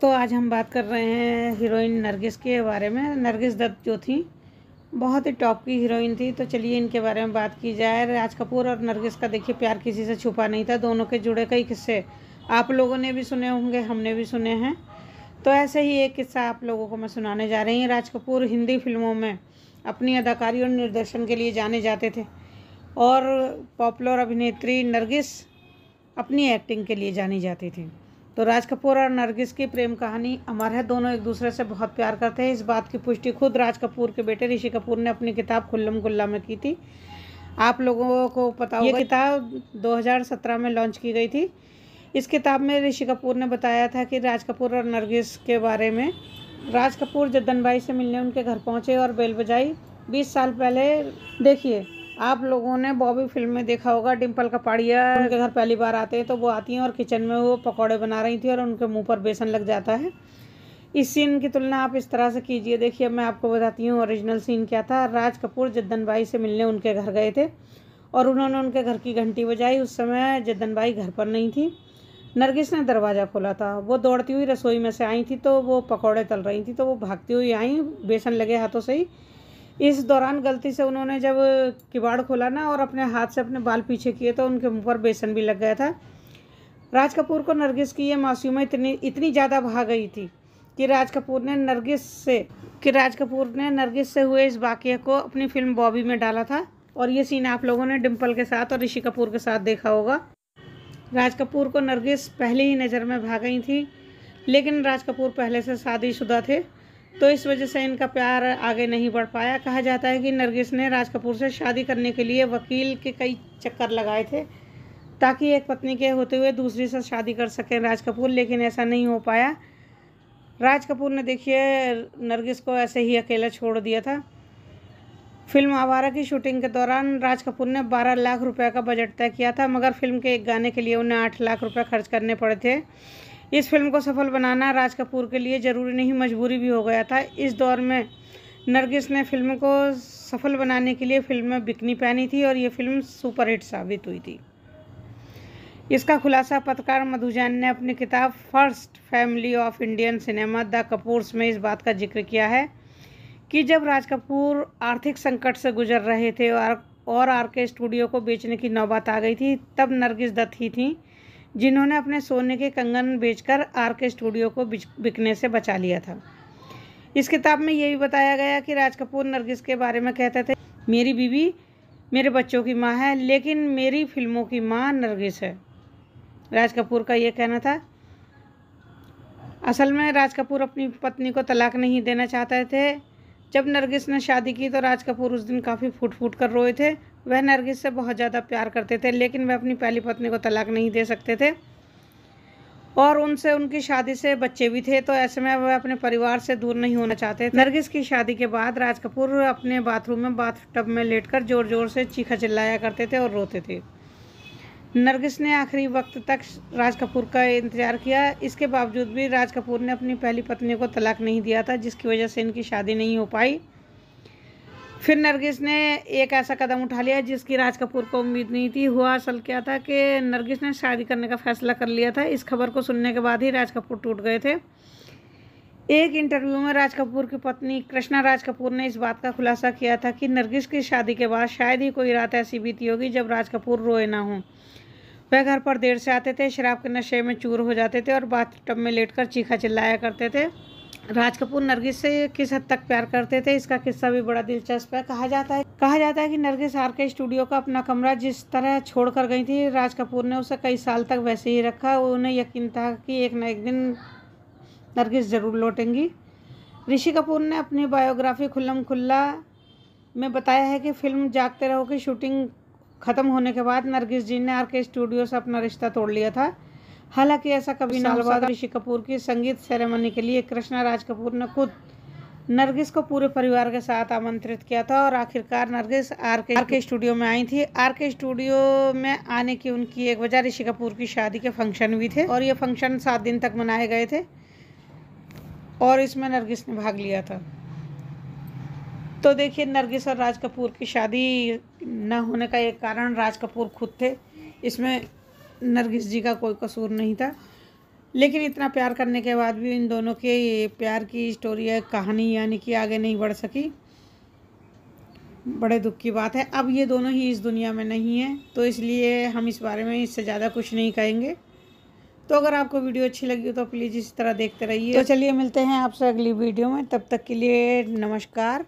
दोस्तों, आज हम बात कर रहे हैं हीरोइन नरगिस के बारे में। नरगिस दत्त जो थी बहुत ही टॉप की हीरोइन थी। तो चलिए इनके बारे में बात की जाए। राज कपूर और नरगिस का देखिए प्यार किसी से छुपा नहीं था। दोनों के जुड़े कई किस्से आप लोगों ने भी सुने होंगे, हमने भी सुने हैं। तो ऐसे ही एक किस्सा आप लोगों को मैं सुनाने जा रही हूँ। राज कपूर हिंदी फिल्मों में अपनी अदाकारी और निर्देशन के लिए जाने जाते थे और पॉपुलर अभिनेत्री नरगिस अपनी एक्टिंग के लिए जानी जाती थी। तो राज कपूर और नरगिस की प्रेम कहानी अमर है। दोनों एक दूसरे से बहुत प्यार करते हैं। इस बात की पुष्टि खुद राज कपूर के बेटे ऋषि कपूर ने अपनी किताब खुल्लम खुल्ला में की थी। आप लोगों को पता होगा, ये किताब 2017 में लॉन्च की गई थी। इस किताब में ऋषि कपूर ने बताया था कि राज कपूर और नरगिस के बारे में। राज कपूर जद्दन बाई से मिलने उनके घर पहुंचे और बेल बजाई 20 साल पहले। देखिए, आप लोगों ने बॉबी फिल्म में देखा होगा, डिम्पल कपाड़िया उनके घर पहली बार आते हैं तो वो आती हैं और किचन में वो पकौड़े बना रही थी और उनके मुंह पर बेसन लग जाता है। इस सीन की तुलना आप इस तरह से कीजिए। देखिए, मैं आपको बताती हूँ ओरिजिनल सीन क्या था। राज कपूर जद्दन बाई से मिलने उनके घर गए थे और उन्होंने उनके घर की घंटी बजाई। उस समय जद्दन बाई घर पर नहीं थी। नरगिस ने दरवाज़ा खोला था। वो दौड़ती हुई रसोई में से आई थी तो वो पकौड़े तल रही थी, तो वो भागती हुई आई बेसन लगे हाथों से ही। इस दौरान गलती से उन्होंने जब किवाड़ खोला ना और अपने हाथ से अपने बाल पीछे किए तो उनके मुंह पर बेसन भी लग गया था। राज कपूर को नरगिस की ये मासूमियत इतनी ज़्यादा भा गई थी कि राज कपूर ने नरगिस से हुए इस वाक़ये को अपनी फिल्म बॉबी में डाला था। और ये सीन आप लोगों ने डिम्पल के साथ और ऋषि कपूर के साथ देखा होगा। राज कपूर को नरगिस पहली ही नज़र में भा गई थी, लेकिन राज कपूर पहले से शादीशुदा थे तो इस वजह से इनका प्यार आगे नहीं बढ़ पाया। कहा जाता है कि नरगिस ने राज कपूर से शादी करने के लिए वकील के कई चक्कर लगाए थे ताकि एक पत्नी के होते हुए दूसरी से शादी कर सकें राज कपूर, लेकिन ऐसा नहीं हो पाया। राज कपूर ने देखिए नरगिस को ऐसे ही अकेला छोड़ दिया था। फिल्म आवारा की शूटिंग के दौरान राज कपूर ने 12 लाख रुपए का बजट तय किया था, मगर फिल्म के एक गाने के लिए उन्हें 8 लाख रुपए खर्च करने पड़े थे। इस फिल्म को सफल बनाना राज कपूर के लिए ज़रूरी नहीं, मजबूरी भी हो गया था। इस दौर में नरगिस ने फिल्म को सफल बनाने के लिए फिल्म में बिकनी पहनी थी और ये फिल्म सुपरहिट साबित हुई थी। इसका खुलासा पत्रकार मधु जैन ने अपनी किताब first family of Indian cinema the Kapoors में इस बात का जिक्र किया है कि जब राज कपूर आर्थिक संकट से गुजर रहे थे और आरके स्टूडियो को बेचने की नौबत आ गई थी, तब नरगिस दत्त ही थी जिन्होंने अपने सोने के कंगन बेचकर आरके स्टूडियो को बिकने से बचा लिया था। इस किताब में ये भी बताया गया कि राज कपूर नरगिस के बारे में कहते थे, मेरी बीवी मेरे बच्चों की माँ है, लेकिन मेरी फिल्मों की माँ नरगिस है। राज कपूर का ये कहना था। असल में राज कपूर अपनी पत्नी को तलाक नहीं देना चाहते थे। जब नरगिस ने शादी की तो राज कपूर उस दिन काफ़ी फूट फूट कर रोए थे। वह नरगिस से बहुत ज़्यादा प्यार करते थे, लेकिन वह अपनी पहली पत्नी को तलाक नहीं दे सकते थे और उनसे उनकी शादी से बच्चे भी थे, तो ऐसे में वह अपने परिवार से दूर नहीं होना चाहते थे। नरगिस की शादी के बाद राज कपूर अपने बाथरूम में बाथटब में लेटकर जोर जोर से चीखा चिल्लाया करते थे और रोते थे। नरगिस ने आखिरी वक्त तक राज कपूर का इंतजार किया। इसके बावजूद भी राज कपूर ने अपनी पहली पत्नी को तलाक नहीं दिया था, जिसकी वजह से इनकी शादी नहीं हो पाई। फिर नरगिस ने एक ऐसा कदम उठा लिया जिसकी राज कपूर को उम्मीद नहीं थी। हुआ असल क्या था कि नरगिस ने शादी करने का फैसला कर लिया था। इस खबर को सुनने के बाद ही राज कपूर टूट गए थे। एक इंटरव्यू में राज कपूर की पत्नी कृष्णा राज कपूर ने इस बात का खुलासा किया था कि नरगिस की शादी के बाद शायद ही कोई रात ऐसी बीती होगी जब राज कपूर रोए ना हों। वह घर पर देर से आते थे, शराब के नशे में चूर हो जाते थे और बाथटब में लेटकर चीखा चिल्लाया करते थे। राज कपूर नरगिस से किस हद तक प्यार करते थे, इसका किस्सा भी बड़ा दिलचस्प है। कहा जाता है कि नरगिस आरके स्टूडियो का अपना कमरा जिस तरह छोड़ कर गई थी, राज कपूर ने उसे कई साल तक वैसे ही रखा। उन्हें यकीन था कि एक न एक दिन नरगिस ज़रूर लौटेंगी। ऋषि कपूर ने अपनी बायोग्राफी खुल्लम खुल्ला में बताया है कि फिल्म जागते रहो की शूटिंग ख़त्म होने के बाद नरगिस जी ने आरके स्टूडियो से अपना रिश्ता तोड़ लिया था। हालांकि ऐसा कभी न हो सका। ऋषि कपूर की संगीत सेरेमनी के लिए कृष्णा राज कपूर ने खुद नरगिस को पूरे परिवार के साथ आमंत्रित किया था और आखिरकार नरगिस आरके स्टूडियो में आई थी। आरके स्टूडियो में आने की उनकी एक वजह ऋषि कपूर की शादी के फंक्शन भी थे और ये फंक्शन 7 दिन तक मनाए गए थे और इसमें नरगिस ने भाग लिया था। तो देखिए, नरगिस और राज कपूर की शादी न होने का एक कारण राज कपूर खुद थे। इसमें नरगिस जी का कोई कसूर नहीं था। लेकिन इतना प्यार करने के बाद भी इन दोनों के प्यार की स्टोरी है, कहानी यानी कि आगे नहीं बढ़ सकी। बड़े दुख की बात है। अब ये दोनों ही इस दुनिया में नहीं है, तो इसलिए हम इस बारे में इससे ज़्यादा कुछ नहीं कहेंगे। तो अगर आपको वीडियो अच्छी लगी हो तो प्लीज़ इसी तरह देखते रहिए। तो चलिए मिलते हैं आपसे अगली वीडियो में, तब तक के लिए नमस्कार।